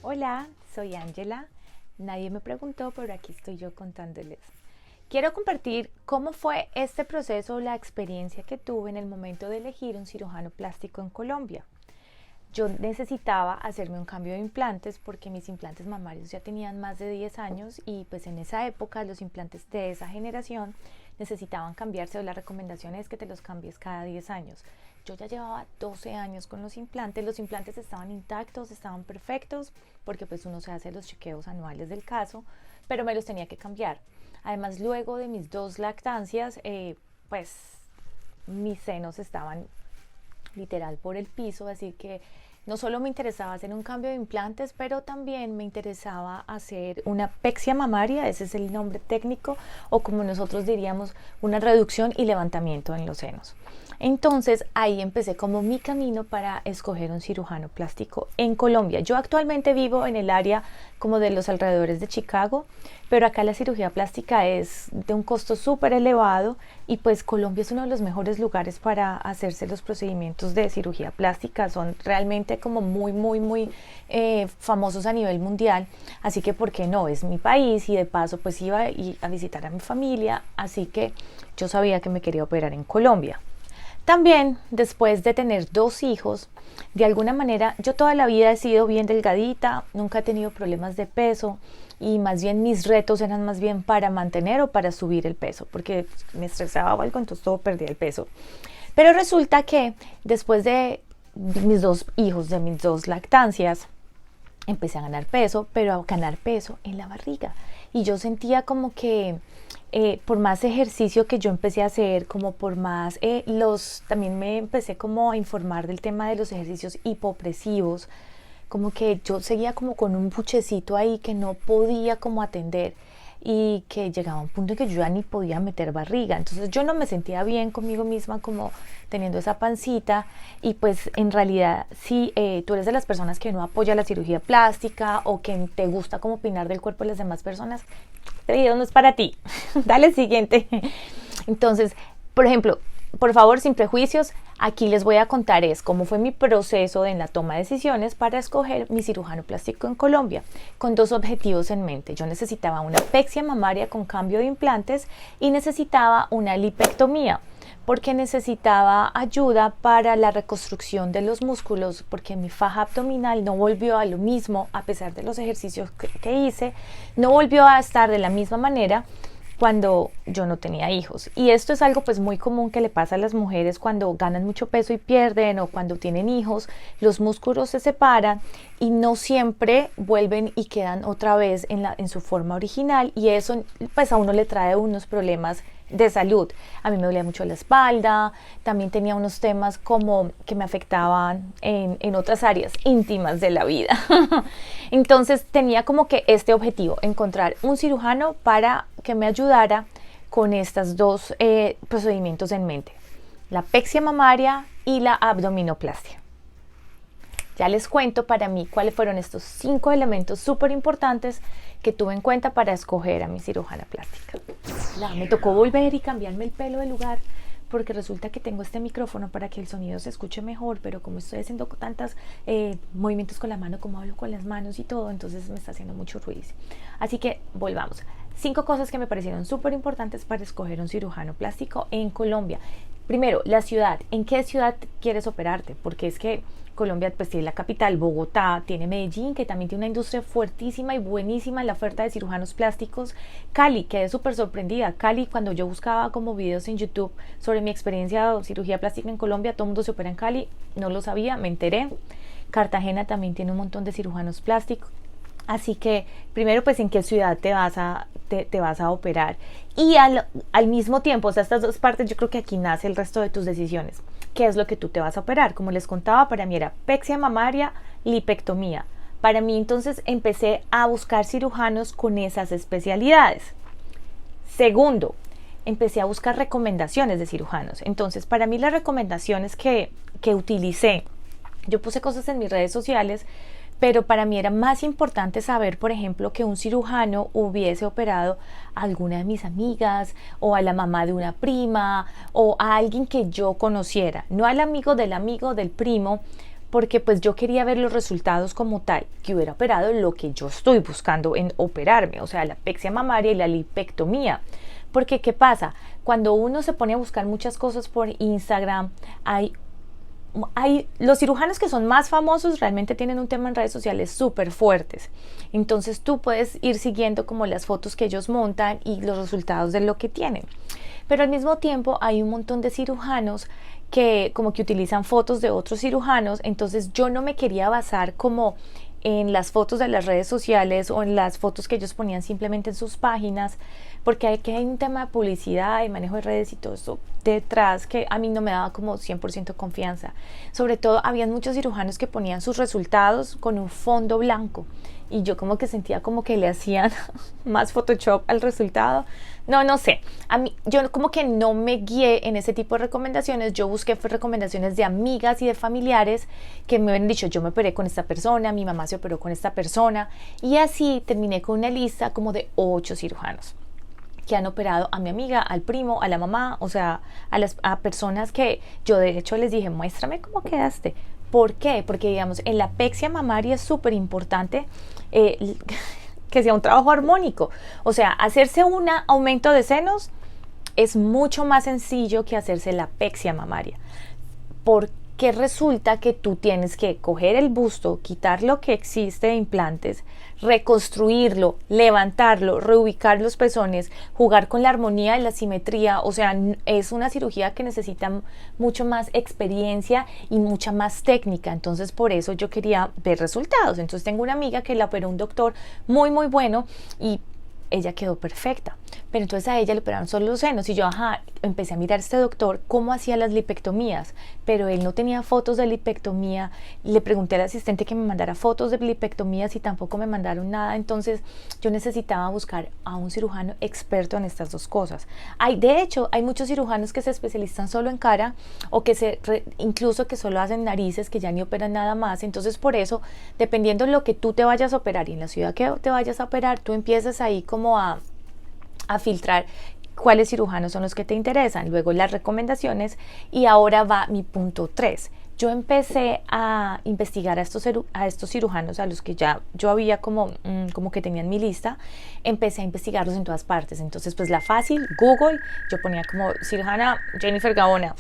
Hola, soy Ángela. Nadie me preguntó, pero aquí estoy yo contándoles. Quiero compartir cómo fue este proceso, la experiencia que tuve en el momento de elegir un cirujano plástico en Colombia. Yo necesitaba hacerme un cambio de implantes porque mis implantes mamarios ya tenían más de 10 años y pues en esa época los implantes de esa generación necesitaban cambiarse o la recomendación es que te los cambies cada 10 años. Yo ya llevaba 12 años con los implantes estaban intactos, estaban perfectos porque pues uno se hace los chequeos anuales del caso, pero me los tenía que cambiar. Además luego de mis dos lactancias, pues mis senos estaban literal por el piso, así que no solo me interesaba hacer un cambio de implantes, pero también me interesaba hacer una pexia mamaria, ese es el nombre técnico, o como nosotros diríamos, una reducción y levantamiento en los senos. Entonces ahí empecé como mi camino para escoger un cirujano plástico en Colombia. Yo actualmente vivo en el área como de los alrededores de Chicago, pero acá la cirugía plástica es de un costo súper elevado y pues Colombia es uno de los mejores lugares para hacerse los procedimientos de cirugía plástica. Son realmente como muy famosos a nivel mundial, así que por qué no, es mi país y de paso pues iba a visitar a mi familia, así que yo sabía que me quería operar en Colombia. También, después de tener dos hijos, de alguna manera yo toda la vida he sido bien delgadita, nunca he tenido problemas de peso y más bien mis retos eran más bien para mantener o para subir el peso, porque me estresaba o algo, entonces todo perdía el peso. Pero resulta que después de mis dos hijos, de mis dos lactancias, empecé a ganar peso, pero a ganar peso en la barriga. Y yo sentía como que por más ejercicio que yo empecé a hacer, como por más también me empecé como a informar del tema de los ejercicios hipopresivos, como que yo seguía como con un buchecito ahí que no podía como atender y que llegaba a un punto en que yo ya ni podía meter barriga, entonces yo no me sentía bien conmigo misma como teniendo esa pancita y pues en realidad si tú eres de las personas que no apoya la cirugía plástica o que te gusta como opinar del cuerpo de las demás personas, este video no es para ti. Dale siguiente. Entonces, por ejemplo, por favor, sin prejuicios, aquí les voy a contar cómo fue mi proceso en la toma de decisiones para escoger mi cirujano plástico en Colombia, con dos objetivos en mente. Yo necesitaba una pexia mamaria con cambio de implantes y necesitaba una lipectomía, porque necesitaba ayuda para la reconstrucción de los músculos, porque mi faja abdominal no volvió a lo mismo, a pesar de los ejercicios que hice, no volvió a estar de la misma manera cuando yo no tenía hijos. Y esto es algo pues muy común que le pasa a las mujeres cuando ganan mucho peso y pierden o cuando tienen hijos, los músculos se separan y no siempre vuelven y quedan otra vez en su forma original y eso pues a uno le trae unos problemas de salud. A mí me dolía mucho la espalda, también tenía unos temas como que me afectaban en otras áreas íntimas de la vida. Entonces tenía como que este objetivo, encontrar un cirujano para que me ayudara con estos dos procedimientos en mente, la pexia mamaria y la abdominoplastia. Ya les cuento para mí cuáles fueron estos 5 elementos súper importantes que tuve en cuenta para escoger a mi cirujana plástica. Me tocó volver y cambiarme el pelo de lugar porque resulta que tengo este micrófono para que el sonido se escuche mejor, pero como estoy haciendo tantos movimientos con la mano, como hablo con las manos y todo, entonces me está haciendo mucho ruido. Así que volvamos. 5 cosas que me parecieron súper importantes para escoger un cirujano plástico en Colombia. Primero, la ciudad. ¿En qué ciudad quieres operarte? Porque es que Colombia pues tiene la capital, Bogotá, tiene Medellín, que también tiene una industria fuertísima y buenísima en la oferta de cirujanos plásticos. Cali, quedé súper sorprendida. Cali, cuando yo buscaba como videos en YouTube sobre mi experiencia de cirugía plástica en Colombia, todo el mundo se opera en Cali, no lo sabía, me enteré. Cartagena también tiene un montón de cirujanos plásticos. Así que primero pues en qué ciudad te vas a operar y al mismo tiempo, o sea, estas dos partes yo creo que aquí nace el resto de tus decisiones. ¿Qué es lo que tú te vas a operar? Como les contaba, para mí era pexia mamaria, lipectomía. Para mí entonces empecé a buscar cirujanos con esas especialidades. Segundo, empecé a buscar recomendaciones de cirujanos. Entonces para mí las recomendaciones que utilicé, yo puse cosas en mis redes sociales, pero para mí era más importante saber, por ejemplo, que un cirujano hubiese operado a alguna de mis amigas o a la mamá de una prima o a alguien que yo conociera, no al amigo del primo, porque pues yo quería ver los resultados como tal, que hubiera operado lo que yo estoy buscando en operarme, o sea, la apexia mamaria y la lipectomía. Porque, ¿qué pasa? Cuando uno se pone a buscar muchas cosas por Instagram, los cirujanos que son más famosos realmente tienen un tema en redes sociales súper fuertes. Entonces tú puedes ir siguiendo como las fotos que ellos montan y los resultados de lo que tienen. Pero al mismo tiempo hay un montón de cirujanos que como que utilizan fotos de otros cirujanos. Entonces yo no me quería basar como en las fotos de las redes sociales o en las fotos que ellos ponían simplemente en sus páginas, porque hay un tema de publicidad y manejo de redes y todo eso detrás que a mí no me daba como 100% confianza. Sobre todo habían muchos cirujanos que ponían sus resultados con un fondo blanco y yo como que sentía como que le hacían más Photoshop al resultado. No sé, a mí, yo como que no me guié en ese tipo de recomendaciones. Yo busqué recomendaciones de amigas y de familiares que me habían dicho, yo me operé con esta persona, mi mamá se operó con esta persona, y así terminé con una lista como de 8 cirujanos que han operado a mi amiga, al primo, a la mamá, o sea, a personas que yo de hecho les dije, muéstrame cómo quedaste. ¿Por qué? Porque digamos, en la apexia mamaria es súper importante que sea un trabajo armónico. O sea, hacerse un aumento de senos es mucho más sencillo que hacerse la apexia mamaria. Porque resulta que tú tienes que coger el busto, quitar lo que existe de implantes, reconstruirlo, levantarlo, reubicar los pezones, jugar con la armonía y la simetría. O sea, es una cirugía que necesita mucho más experiencia y mucha más técnica. Entonces por eso yo quería ver resultados. Entonces tengo una amiga que la operó un doctor muy bueno y ella quedó perfecta, pero entonces a ella le operaron solo los senos y yo empecé a mirar a este doctor cómo hacía las lipectomías, pero él no tenía fotos de lipectomía. Le pregunté al asistente que me mandara fotos de lipectomías y tampoco me mandaron nada. Entonces yo necesitaba buscar a un cirujano experto en estas dos cosas. De hecho hay muchos cirujanos que se especializan solo en cara o que incluso que solo hacen narices, que ya ni operan nada más. Entonces por eso, dependiendo de lo que tú te vayas a operar y en la ciudad que te vayas a operar, tú empiezas ahí como a filtrar cuáles cirujanos son los que te interesan, luego las recomendaciones. Y ahora va mi punto 3. Yo empecé a investigar a estos cirujanos a los que ya yo había como que tenían mi lista. Empecé a investigarlos en todas partes. Entonces pues la fácil, Google, yo ponía como cirujana Jennifer Gaona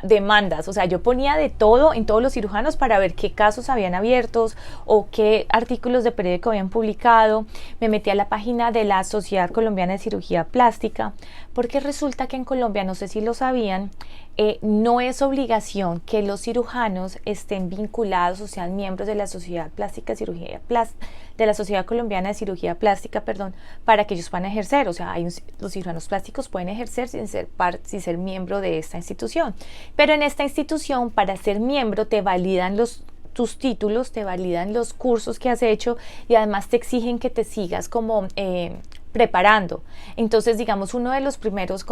demandas, o sea, yo ponía de todo en todos los cirujanos para ver qué casos habían abiertos o qué artículos de periódico habían publicado. Me metí a la página de la Sociedad Colombiana de Cirugía Plástica, porque resulta que en Colombia, no sé si lo sabían, no es obligación que los cirujanos estén vinculados o sean miembros de la Sociedad de la Sociedad Colombiana de Cirugía Plástica, para que ellos puedan ejercer. O sea, los cirujanos plásticos pueden ejercer sin ser miembro de esta institución. Pero en esta institución, para ser miembro, te validan tus títulos, te validan los cursos que has hecho y además te exigen que te sigas como preparando. Entonces, digamos, uno de los primeros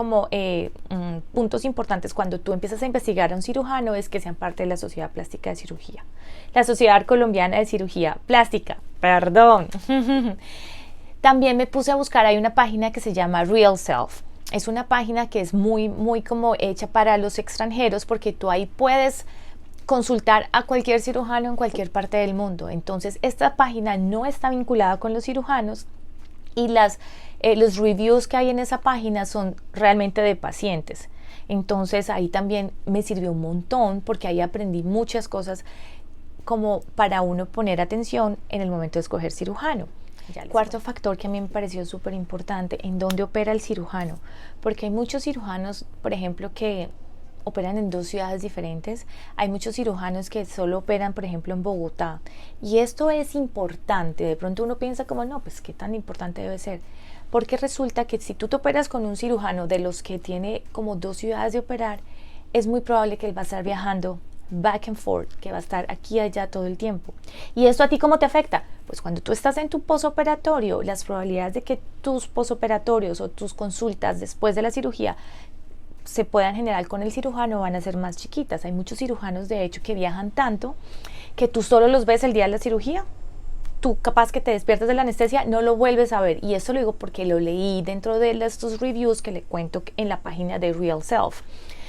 puntos importantes cuando tú empiezas a investigar a un cirujano es que sean parte de la Sociedad Plástica de Cirugía. La Sociedad Colombiana de Cirugía Plástica, perdón. También me puse a buscar, hay una página que se llama Real Self. Es una página que es muy como hecha para los extranjeros, porque tú ahí puedes consultar a cualquier cirujano en cualquier parte del mundo. Entonces, esta página no está vinculada con los cirujanos y los reviews que hay en esa página son realmente de pacientes. Entonces, ahí también me sirvió un montón, porque ahí aprendí muchas cosas como para uno poner atención en el momento de escoger cirujano. Cuarto factor que a mí me pareció súper importante, en dónde opera el cirujano, porque hay muchos cirujanos, por ejemplo, que operan en 2 ciudades diferentes. Hay muchos cirujanos que solo operan, por ejemplo, en Bogotá, y esto es importante. De pronto uno piensa como, no, pues qué tan importante debe ser, porque resulta que si tú te operas con un cirujano de los que tiene como 2 ciudades de operar, es muy probable que él va a estar viajando back and forth, que va a estar aquí y allá todo el tiempo. ¿Y esto a ti cómo te afecta? Pues cuando tú estás en tu posoperatorio, las probabilidades de que tus posoperatorios o tus consultas después de la cirugía se puedan generar con el cirujano van a ser más chiquitas. Hay muchos cirujanos, de hecho, que viajan tanto que tú solo los ves el día de la cirugía. Tú capaz que te despiertas de la anestesia, no lo vuelves a ver. Y eso lo digo porque lo leí dentro de estos reviews que le cuento en la página de Real Self.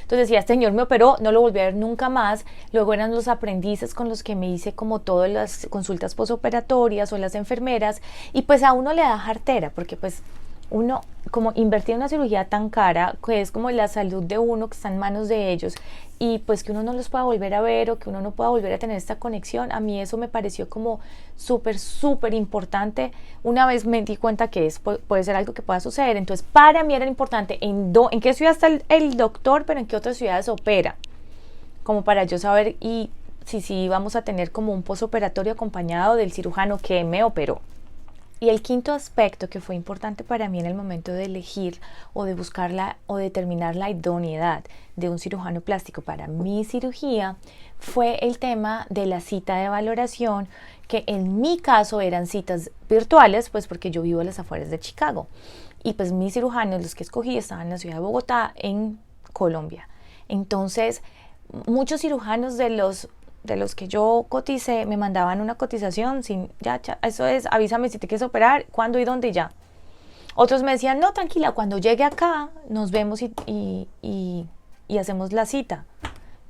Entonces decía, este señor me operó, no lo volví a ver nunca más. Luego eran los aprendices con los que me hice como todas las consultas posoperatorias o las enfermeras, y pues a uno le da jartera, porque pues uno, como invertir en una cirugía tan cara, que es como la salud de uno, que está en manos de ellos, y pues que uno no los pueda volver a ver o que uno no pueda volver a tener esta conexión, a mí eso me pareció como súper importante. Una vez me di cuenta que puede ser algo que pueda suceder, entonces para mí era importante en qué ciudad está el doctor, pero en qué otras ciudades opera, como para yo saber y si vamos a tener como un posoperatorio acompañado del cirujano que me operó. Y el quinto aspecto que fue importante para mí en el momento de elegir o de buscarla o determinar la idoneidad de un cirujano plástico para mi cirugía fue el tema de la cita de valoración, que en mi caso eran citas virtuales, pues porque yo vivo a las afueras de Chicago. Y pues mis cirujanos, los que escogí, estaban en la ciudad de Bogotá, en Colombia. Entonces, muchos cirujanos de los que yo coticé me mandaban una cotización sin, ya, eso es, avísame si te quieres operar, cuándo y dónde, ya. Otros me decían, no, tranquila, cuando llegue acá nos vemos y hacemos la cita.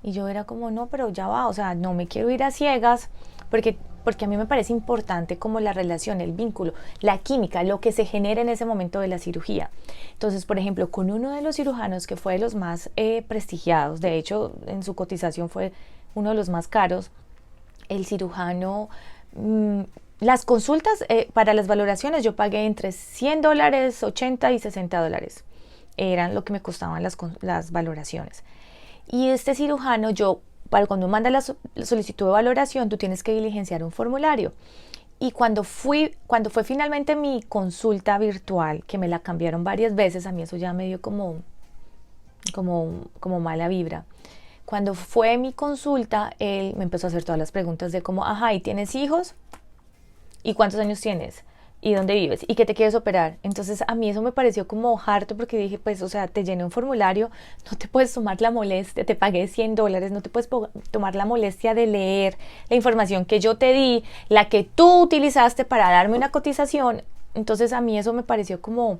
Y yo era como, no, pero ya va, o sea, no me quiero ir a ciegas, porque a mí me parece importante como la relación, el vínculo, la química, lo que se genera en ese momento de la cirugía. Entonces, por ejemplo, con uno de los cirujanos que fue de los más prestigiados, de hecho, en su cotización fue uno de los más caros, el cirujano, las consultas para las valoraciones yo pagué entre $100, $80 y $60. Eran lo que me costaban las valoraciones. Y este cirujano, para cuando manda la solicitud de valoración, tú tienes que diligenciar un formulario. Y cuando fue finalmente mi consulta virtual, que me la cambiaron varias veces, a mí eso ya me dio como mala vibra. Cuando fue mi consulta, él me empezó a hacer todas las preguntas de como, ajá, ¿y tienes hijos? ¿Y cuántos años tienes? ¿Y dónde vives? ¿Y qué te quieres operar? Entonces a mí eso me pareció como harto, porque dije, pues, o sea, te llené un formulario, no te puedes tomar la molestia, te pagué $100, no te puedes tomar la molestia de leer la información que yo te di, la que tú utilizaste para darme una cotización. Entonces a mí eso me pareció como,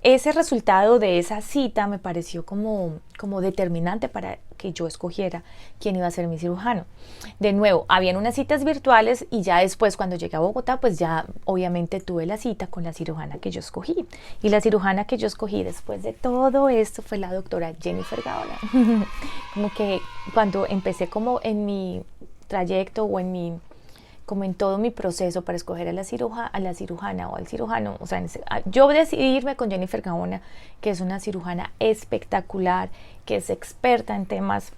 ese resultado de esa cita me pareció como determinante para que yo escogiera quién iba a ser mi cirujano. De nuevo, habían unas citas virtuales y ya después cuando llegué a Bogotá, pues ya obviamente tuve la cita con la cirujana que yo escogí. Y la cirujana que yo escogí después de todo esto fue la doctora Jennifer Gaona. Como que cuando empecé como en mi trayecto o como en todo mi proceso para escoger a la cirujana o al cirujano, o sea, yo decidí irme con Jennifer Gaona, que es una cirujana espectacular, que es experta en temas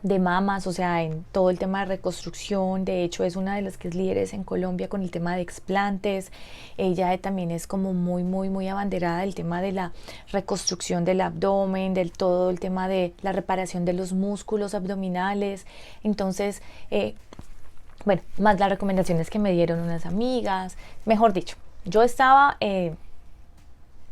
de mamas, o sea, en todo el tema de reconstrucción. De hecho, es una de las que es líderes en Colombia con el tema de explantes. Ella también es como muy abanderada del tema de la reconstrucción del abdomen, del todo el tema de la reparación de los músculos abdominales. Entonces, bueno, más las recomendaciones que me dieron unas amigas, mejor dicho, yo estaba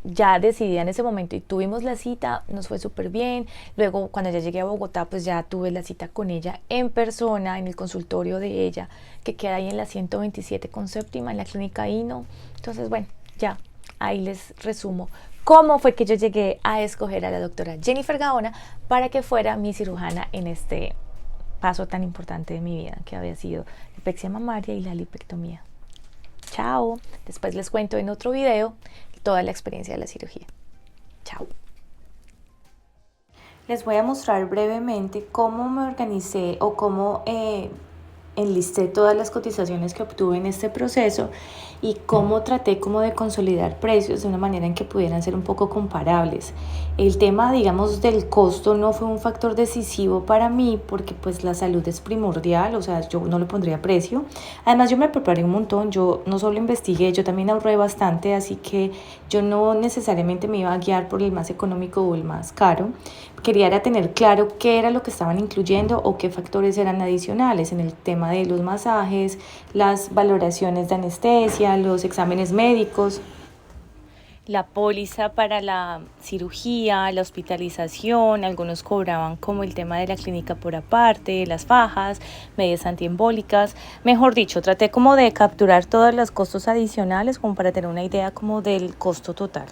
ya decidida en ese momento y tuvimos la cita, nos fue súper bien. Luego cuando ya llegué a Bogotá, pues ya tuve la cita con ella en persona, en el consultorio de ella, que queda ahí en la 127 con séptima, en la clínica INO. Entonces, bueno, ya, ahí les resumo cómo fue que yo llegué a escoger a la doctora Jennifer Gaona para que fuera mi cirujana en este paso tan importante de mi vida, que había sido la lipexia mamaria y la lipectomía. Chao. Después les cuento en otro video toda la experiencia de la cirugía. Chao. Les voy a mostrar brevemente cómo me organicé o cómo enlisté todas las cotizaciones que obtuve en este proceso y cómo traté como de consolidar precios de una manera en que pudieran ser un poco comparables. El tema, digamos, del costo no fue un factor decisivo para mí porque pues la salud es primordial, o sea, yo no le pondría precio. Además, yo me preparé un montón, yo no solo investigué, yo también ahorré bastante, así que yo no necesariamente me iba a guiar por el más económico o el más caro. Quería era tener claro qué era lo que estaban incluyendo o qué factores eran adicionales en el tema de los masajes, las valoraciones de anestesia, los exámenes médicos, la póliza para la cirugía, la hospitalización. Algunos cobraban como el tema de la clínica por aparte, las fajas, medidas antiembólicas. Mejor dicho, traté como de capturar todos los costos adicionales como para tener una idea como del costo total.